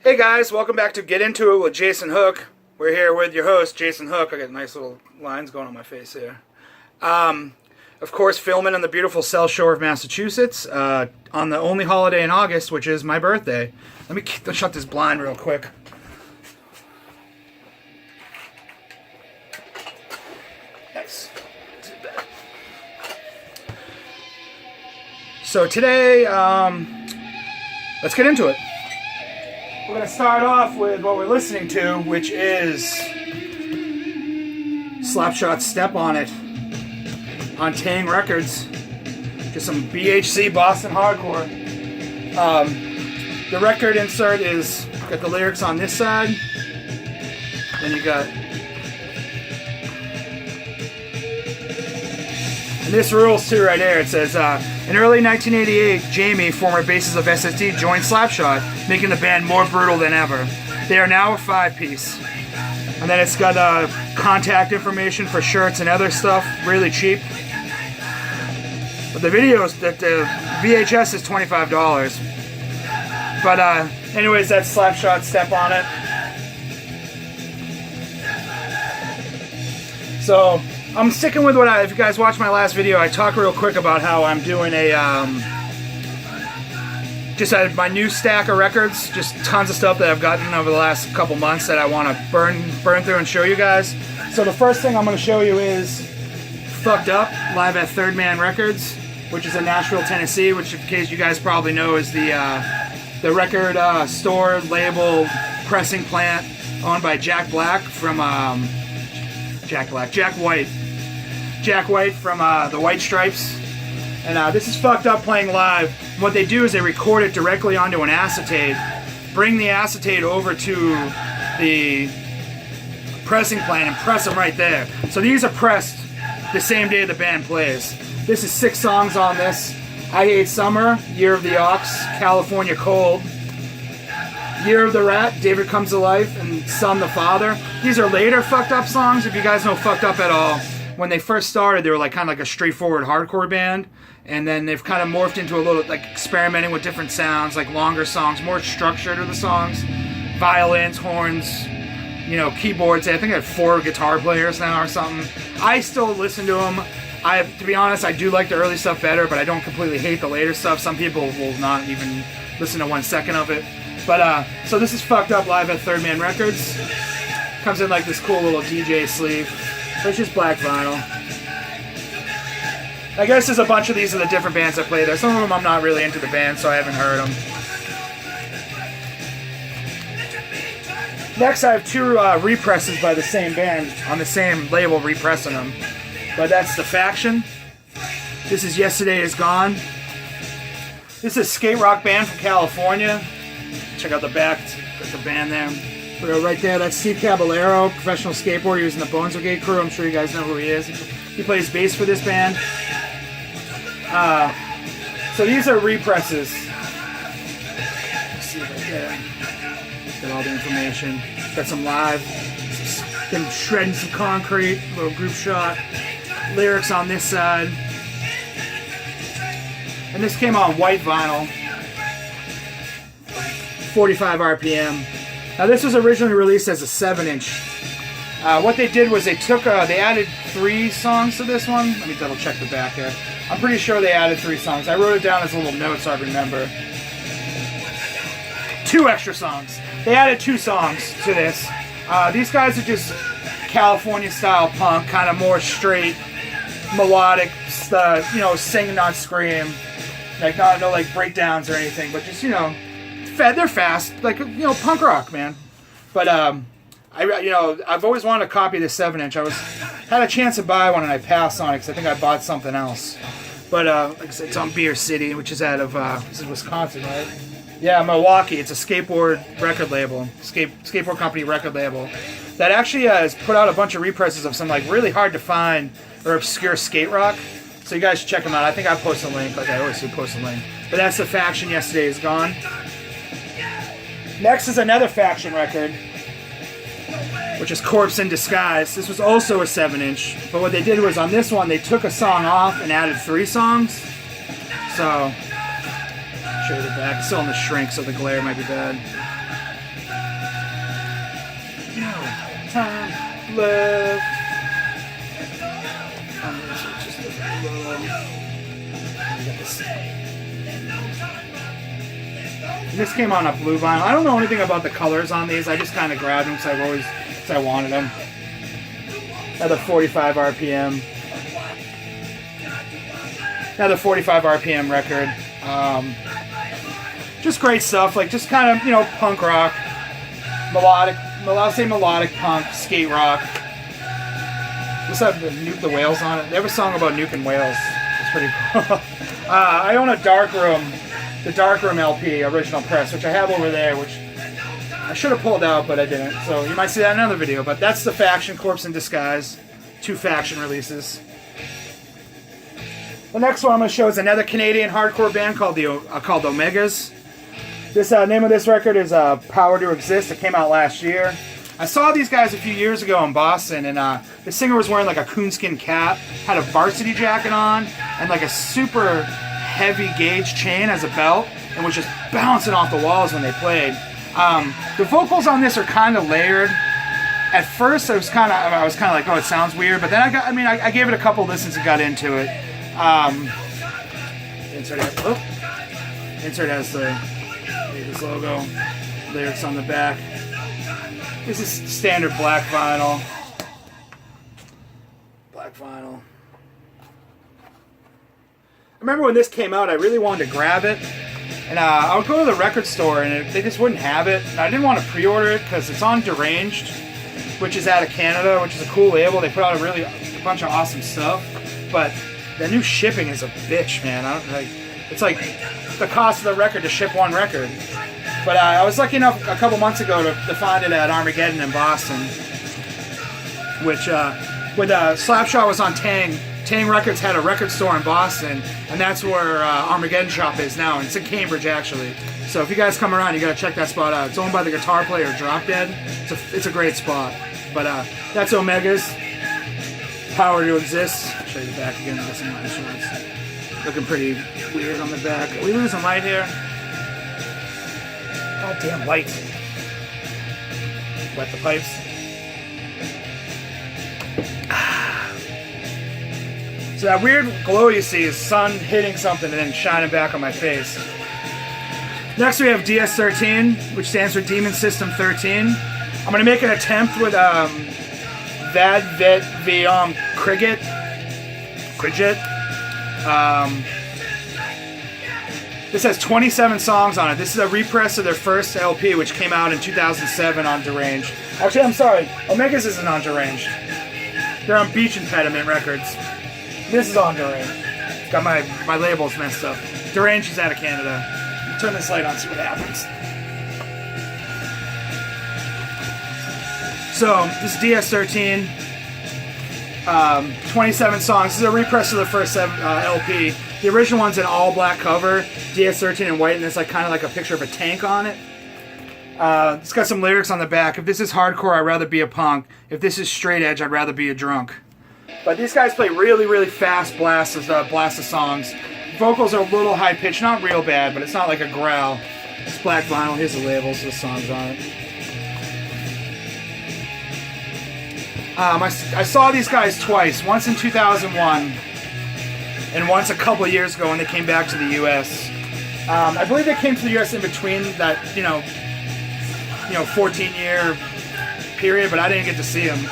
Hey guys, welcome back to Get Into It with Jason Hook. We're here with your host, Jason Hook. I got nice little lines going on my face here. Of course, filming on the beautiful South Shore of Massachusetts on the only holiday in August, which is my birthday. Let's shut this blind real quick. Nice. So today, let's get into it. We're going to start off with what we're listening to, which is Slapshot's Step on It on Deranged Records. Just some BHC Boston hardcore. The record insert is got the lyrics on this side. Then you got... And this rules too right there. It says, in early 1988, Jamie, former bassist of SSD, joined Slapshot, making the band more brutal than ever. They are now a 5-piece. And then it's got contact information for shirts and other stuff, really cheap. But the videos, the VHS is $25. But anyways, that's Slapshot Step on It. So I'm sticking with if you guys watched my last video, I talked real quick about how I'm doing just my new stack of records, just tons of stuff that I've gotten over the last couple months that I want to burn through and show you guys. So the first thing I'm going to show you is Fucked Up, live at Third Man Records, which is in Nashville, Tennessee, which in case you guys probably know is the record store, label, pressing plant owned by Jack White from the White Stripes. And this is Fucked Up playing live. And what they do is they record it directly onto an acetate, bring the acetate over to the pressing plant and press them right there. So these are pressed the same day the band plays. This is 6 songs on this. I Hate Summer, Year of the Ox, California Cold, Year of the Rat, David Comes to Life, and Son the Father. These are later Fucked Up songs. If you guys know Fucked Up at all, when they first started, they were like kind of like a straightforward hardcore band, and then they've kind of morphed into a little like experimenting with different sounds, like longer songs, more structure to the songs, violins, horns, keyboards. I think I have 4 guitar players now or something. I still listen to them. To be honest, I do like the early stuff better, but I don't completely hate the later stuff. Some people will not even listen to 1 second of it. But, so this is Fucked Up live at Third Man Records. Comes in like this cool little DJ sleeve. It's just black vinyl. I guess there's a bunch of these of the different bands I play there. Some of them I'm not really into the band, so I haven't heard them. Next, I have 2 represses by the same band on the same label repressing them. But that's The Faction. This is Yesterday Is Gone. This is a skate rock band from California. Check out the back. Got the band there. Right there, that's Steve Caballero, professional skateboarder. He was in the Bones Brigade crew. I'm sure you guys know who he is. He plays bass for this band. So these are represses. Let's see right there. Got all the information. Got some live. Them shredding some concrete. Little group shot. Lyrics on this side. And this came on white vinyl. 45 RPM. Now this was originally released as a 7-inch. What they did was they added 3 songs to this one. Let me double check the back here. I'm pretty sure they added 3 songs. I wrote it down as a little note so I remember. 2 extra songs. They added 2 songs to this. These guys are just California style punk, kind of more straight, melodic, sing not scream. Like no like breakdowns or anything, but just they're fast, like punk rock, man. But I've always wanted to copy this 7-inch. Had a chance to buy one and I passed on it because I think I bought something else. But like I said, it's on Beer City, which is out of this is Wisconsin, right? Yeah, Milwaukee. It's a skateboard record label, skateboard company record label that actually has put out a bunch of represses of some like really hard to find or obscure skate rock. So you guys should check them out. I think I post a link, like I always do, post a link. But that's The Faction, Yesterday Is Gone. Next is another Faction record, which is Corpse in Disguise. This was also a 7-inch, but what they did was on this one, they took a song off and added 3 songs. So, show you the back. It's still in the shrink, so the glare might be bad. time left. Just a little. This came on a blue vinyl. I don't know anything about the colors on these. I just kind of grabbed them because I wanted them. Another 45 RPM. Another 45 RPM record. Just great stuff. Like just kind of, you know, punk rock, melodic. I'll say melodic punk, skate rock. This have Nuke the Whales on it. They have a song about nuking whales. It's pretty cool. I own a Darkroom, the Darkroom LP, original press, which I have over there, which I should have pulled out, but I didn't. So you might see that in another video. But that's the Faction, Corpse in Disguise. 2 Faction releases. The next one I'm going to show is another Canadian hardcore band called Omegas. This name of this record is Power to Exist. It came out last year. I saw these guys a few years ago in Boston, and the singer was wearing like a coonskin cap, had a varsity jacket on, and like a super heavy gauge chain as a belt, and was just bouncing off the walls when they played. The vocals on this are kind of layered. At first, I was kind of like, oh, it sounds weird, but then I gave it a couple listens and got into it. Insert has the Vegas logo, lyrics on the back. This is standard black vinyl. Black vinyl. I remember when this came out, I really wanted to grab it. And I would go to the record store and they just wouldn't have it. And I didn't want to pre-order it because it's on Deranged, which is out of Canada, which is a cool label. They put out a bunch of awesome stuff. But the new shipping is a bitch, man. It's like the cost of the record to ship one record. But I was lucky enough a couple months ago to find it at Armageddon in Boston, which with Slapshot was on Tang. Tang Records had a record store in Boston, and that's where Armageddon Shop is now. And it's in Cambridge, actually. So if you guys come around, you gotta check that spot out. It's owned by the guitar player Drop Dead. It's a great spot. But that's Omegas. Power to Exist. I'll show you the back again. Got some line shorts. Looking pretty weird on the back. Are we losing light here? God damn light. Wet the pipes. So that weird glow you see is sun hitting something and then shining back on my face. Next we have DS13, which stands for Demon System 13. I'm going to make an attempt with Vad Vet Viom Krigit. This has 27 songs on it. This is a repress of their first LP, which came out in 2007 on Deranged. Actually, I'm sorry. Omegas isn't on Deranged. They're on Beach Impediment Records. This is on Deranged. Got my labels messed up. Deranged is out of Canada. Turn this light on, see what happens. So, this is DS13. 27 songs. This is a repress of the first LP. The original one's an all-black cover, DS13 in white, and it's like kind of like a picture of a tank on it. It's got some lyrics on the back. If this is hardcore, I'd rather be a punk. If this is straight edge, I'd rather be a drunk. But these guys play really, really fast blasts of songs. Vocals are a little high-pitched, not real bad, but it's not like a growl. It's black vinyl. Here's the labels with the songs on it. I saw these guys twice. Once in 2001, and once a couple of years ago when they came back to the U.S. I believe they came to the U.S. in between that, 14-year period, but I didn't get to see them.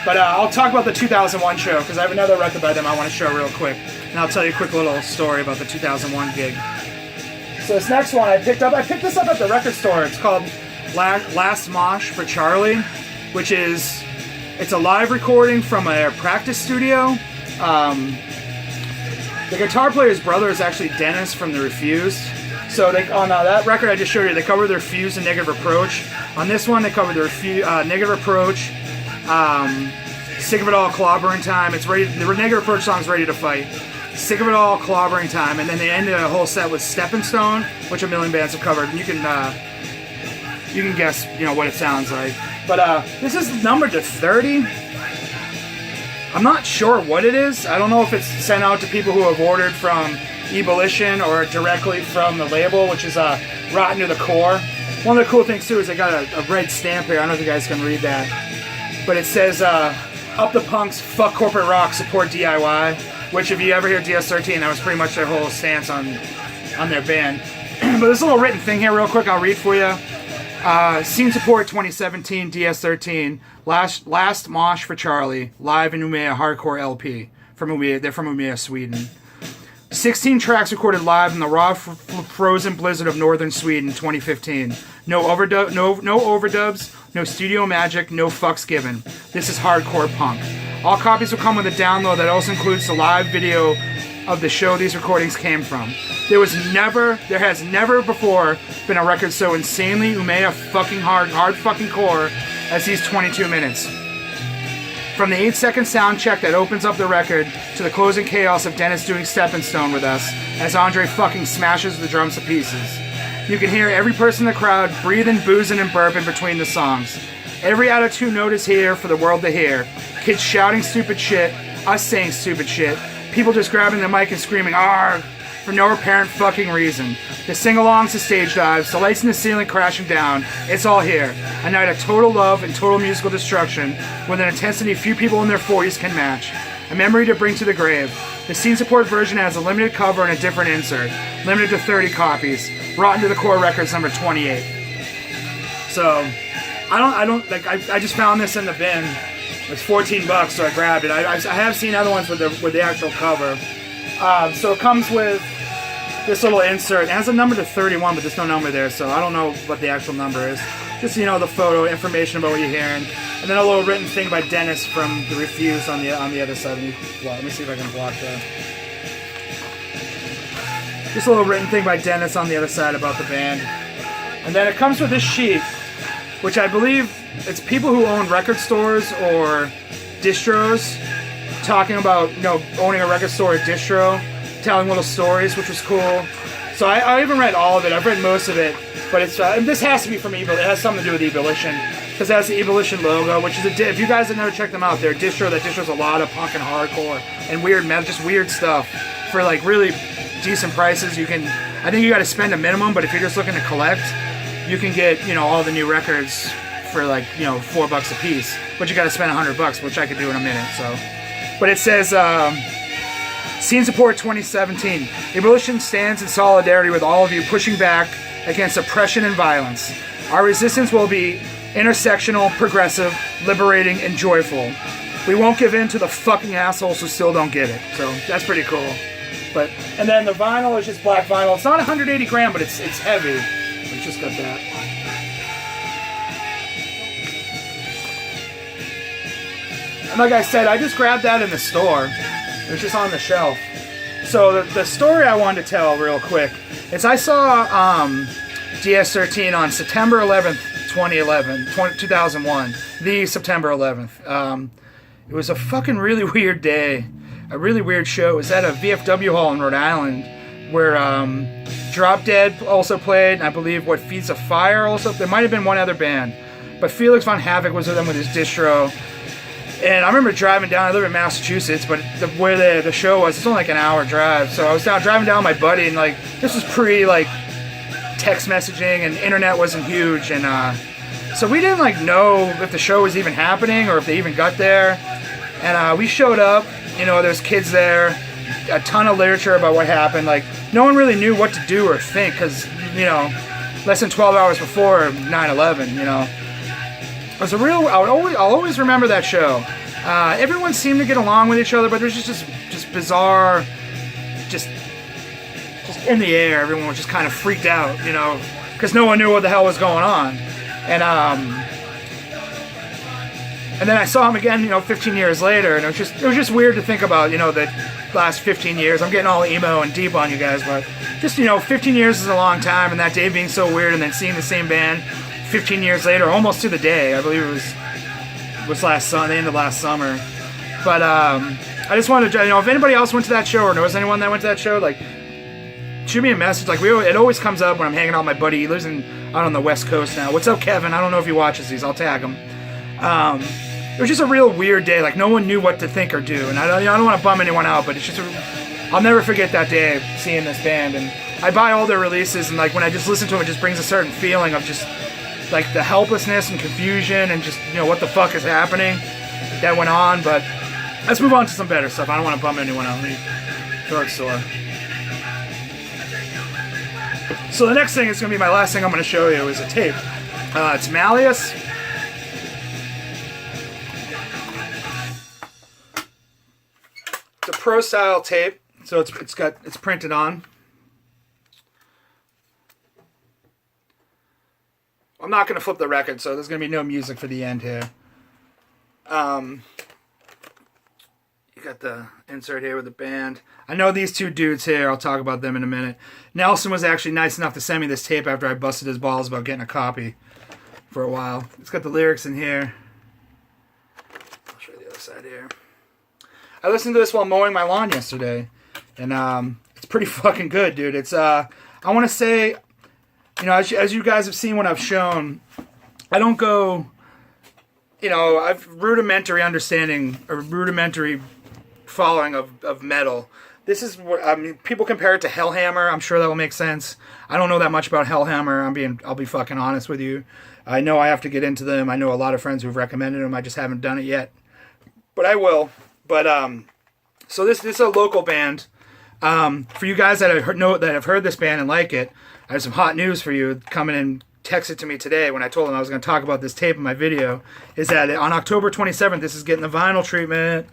But I'll talk about the 2001 show, because I have another record by them I want to show real quick. And I'll tell you a quick little story about the 2001 gig. So this next one I picked this up at the record store. It's called Last Mosh for Charlie, which is, it's a live recording from a practice studio. The guitar player's brother is actually Dennis from The Refused. So on that record I just showed you, they cover their Refused and Negative Approach. On this one, they cover their Negative Approach, Sick of It All, Clobbering Time. It's ready. The Negative Approach song's Ready to Fight. Sick of It All, Clobbering Time, and then they ended a whole set with Stepping Stone, which a million bands have covered. And you can guess, what it sounds like. But this is numbered to 30. I'm not sure what it is. I don't know if it's sent out to people who have ordered from Ebolition or directly from the label, which is Rotten to the Core. One of the cool things too is they got a red stamp here. I don't know if you guys can read that. but it says, up the punks, fuck corporate rock, support DIY, which if you ever hear DS13, that was pretty much their whole stance on their band. But there's a little written thing here real quick, I'll read for you. Scene support 2017, DS13, last Mosh for Charlie, live in Umeå hardcore LP. They're from Umeå, Sweden. 16 tracks recorded live in the raw frozen blizzard of northern Sweden 2015. No overdubs, no studio magic, no fucks given. This is hardcore punk. All copies will come with a download that also includes the live video of the show these recordings came from. There has never before been a record so insanely Umeå fucking hard fucking core as these 22 minutes. From the 8-second sound check that opens up the record to the closing chaos of Dennis doing Stepping Stone with us as Andre fucking smashes the drums to pieces. You can hear every person in the crowd breathing, boozing, and burping between the songs. Every out-of-tune note is here for the world to hear. Kids shouting stupid shit, us saying stupid shit, people just grabbing the mic and screaming "Arrgh!" for no apparent fucking reason. The sing-alongs to stage dives, the lights in the ceiling crashing down, it's all here. A night of total love and total musical destruction with an intensity few people in their 40s can match. A memory to bring to the grave. The scene support version has a limited cover and a different insert. Limited to 30 copies. Rotten to the Core Records number 28. So, I just found this in the bin. It was $14, so I grabbed it. I have seen other ones with the actual cover. So it comes with this little insert. It has a number to 31, but there's no number there, so I don't know what the actual number is. Just, the photo, information about what you're hearing. And then a little written thing by Dennis from The Refuse on the other side. Let me see if I can block that. Just a little written thing by Dennis on the other side about the band. And then it comes with this sheet, which I believe it's people who own record stores or distros talking about, owning a record store or distro, telling little stories, which was cool. So I haven't read all of it. I've read most of it, but it's this has to be from Evil. It has something to do with Ebullition because it has the Ebullition logo, which is if you guys have never checked them out, they're a distro that distros a lot of punk and hardcore and weird metal, just weird stuff for like really decent prices. I think you got to spend a minimum, but if you're just looking to collect, you can get all the new records for like $4 a piece, but you got to spend $100, which I could do in a minute. So, but it says. Scene Support 2017. Ebullition stands in solidarity with all of you pushing back against oppression and violence. Our resistance will be intersectional, progressive, liberating, and joyful. We won't give in to the fucking assholes who still don't get it. So that's pretty cool. And then the vinyl is just black vinyl. It's not 180 gram, but it's heavy. It's just got that. And like I said, I just grabbed that in the store. It was just on the shelf. So the story I wanted to tell real quick is I saw DS13 on September 11th, 2001. The September 11th. It was a fucking really weird day. A really weird show. It was at a VFW hall in Rhode Island where Drop Dead also played, and I believe Feeds a Fire also. There might have been one other band. But Felix Von Havoc was with them with his distro. And I remember driving down. I live in Massachusetts, but where the show was, it's only like an hour drive. So I was driving down with my buddy, and this was pre text messaging, and internet wasn't huge, and so we didn't know if the show was even happening or if they even got there. And we showed up. There's kids there, a ton of literature about what happened. No one really knew what to do or think because less than 12 hours before 9/11. It was I'll always remember that show. Everyone seemed to get along with each other, but there's just bizarre, just in the air. Everyone was just kind of freaked out, because no one knew what the hell was going on. And then I saw him again, 15 years later, and it was just weird to think about, the last 15 years. I'm getting all emo and deep on you guys, but just 15 years is a long time, and that day being so weird, and then seeing the same band 15 years later, almost to the day. I believe it was the end of last summer. But I just wanted to, if anybody else went to that show or knows anyone that went to that show, shoot me a message. It always comes up when I'm hanging out with my buddy. He lives out on the West Coast now. What's up, Kevin? I don't know if he watches these. I'll tag him. It was just a real weird day. No one knew what to think or do, and I don't want to bum anyone out, but it's just I'll never forget that day seeing this band. And I buy all their releases, and when I just listen to them, it just brings a certain feeling of just like the helplessness and confusion and just, you know, what the fuck is happening that went on. But let's move on to some better stuff. I don't want to bum anyone out. My throat's sore. So the next thing is going to be my last thing I'm going to show you is a tape. It's Malleus. It's a pro style tape, so it's printed on. I'm not going to flip the record, so there's going to be no music for the end here. You got the insert here with the band. I know these two dudes here. I'll talk about them in a minute. Nelson was actually nice enough to send me this tape after I busted his balls about getting a copy for a while. It's got the lyrics in here. I'll show you the other side here. I listened to this while mowing my lawn yesterday, and it's pretty fucking good, dude. It's I want to say, you know, as you guys have seen what I've shown, I don't go, you know, I've rudimentary understanding or rudimentary following of metal. This is what I mean. People compare it to Hellhammer. I'm sure that will make sense. I don't know that much about Hellhammer. I'll be fucking honest with you. I know I have to get into them. I know a lot of friends who've recommended them. I just haven't done it yet, but I will. But so this is a local band. For you guys that have heard this band and like it, I have some hot news for you. Coming and texted to me today when I told them I was going to talk about this tape in my video. Is that on October 27th? This is getting the vinyl treatment.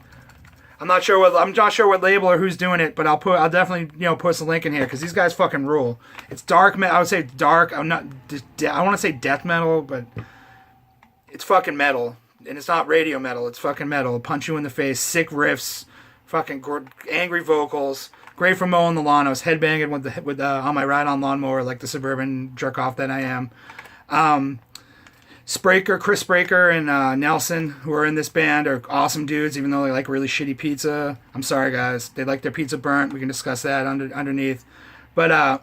I'm not sure what label or who's doing it, but I'll definitely, you know, post a link in here because these guys fucking rule. It's dark metal. I would say dark. I want to say death metal, but it's fucking metal, and it's not radio metal. It's fucking metal. It'll punch you in the face. Sick riffs, fucking angry vocals. Great for mowing the lawn. I was headbanging with on my ride-on lawnmower like the suburban jerk off that I am. Chris Spraker and Nelson, who are in this band, are awesome dudes, even though they like really shitty pizza. I'm sorry, guys. They like their pizza burnt. We can discuss that underneath. But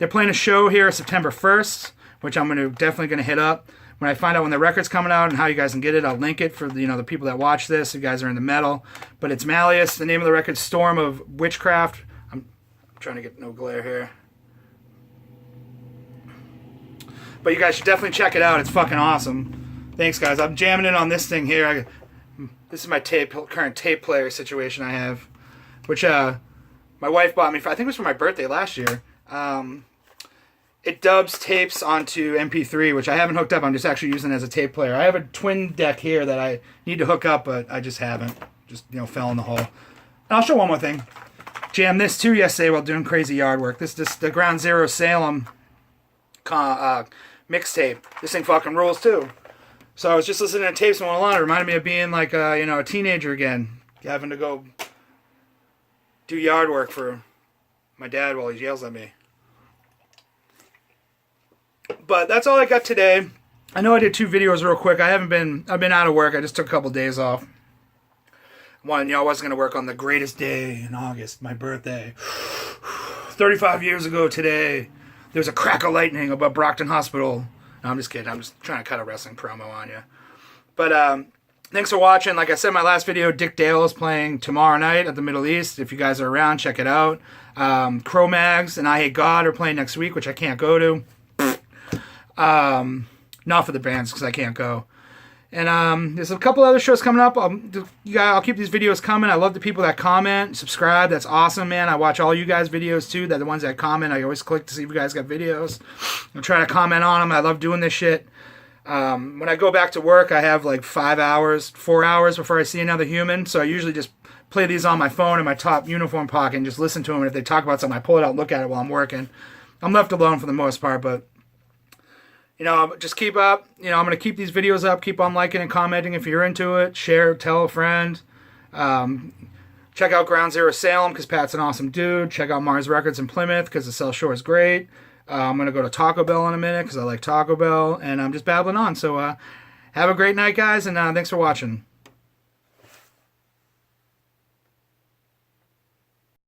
they're playing a show here September 1st, which I'm definitely going to hit up. When I find out when the record's coming out and how you guys can get it, I'll link it for the people that watch this. You guys are in the metal. But it's Malleus. The name of the record's Storm of Witchcraft. I'm trying to get no glare here. But you guys should definitely check it out. It's fucking awesome. Thanks, guys. I'm jamming in on this thing here. This is my current tape player situation I have, which my wife bought me for, I think it was for my birthday last year. It dubs tapes onto MP3, which I haven't hooked up. I'm just actually using it as a tape player. I have a twin deck here that I need to hook up, but I just haven't. Just, fell in the hole. And I'll show one more thing. Jammed this too yesterday while doing crazy yard work. This the Ground Zero Salem mixtape. This thing fucking rules too. So I was just listening to tapes and went along. It reminded me of being like a teenager again, having to go do yard work for my dad while he yells at me. But that's all I got today. I know I did 2 videos real quick. I've been out of work. I just took a couple days off. One, I wasn't gonna work on the greatest day in August, my birthday. 35 years ago today. There was a crack of lightning above Brockton Hospital. No, I'm just kidding. I'm just trying to cut a wrestling promo on you. But thanks for watching. Like I said in my last video, Dick Dale is playing tomorrow night at the Middle East. If you guys are around, check it out. Cro-Mags and I Hate God are playing next week, which I can't go to. Not for the bands, because I can't go. And there's a couple other shows coming up. I'll keep these videos coming. I love the people that comment, subscribe. That's awesome, man. I watch all you guys' videos too. They're the ones that comment. I always click to see if you guys got videos. I'm trying to comment on them. I love doing this shit. When I go back to work, I have like 4 hours before I see another human. So I usually just play these on my phone in my top uniform pocket and just listen to them. And if they talk about something, I pull it out and look at it while I'm working. I'm left alone for the most part, but just keep up. I'm going to keep these videos up. Keep on liking and commenting if you're into it. Share, tell a friend. Check out Ground Zero Salem because Pat's an awesome dude. Check out Mars Records in Plymouth because the South Shore is great. I'm going to go to Taco Bell in a minute because I like Taco Bell. And I'm just babbling on. So have a great night, guys, and thanks for watching.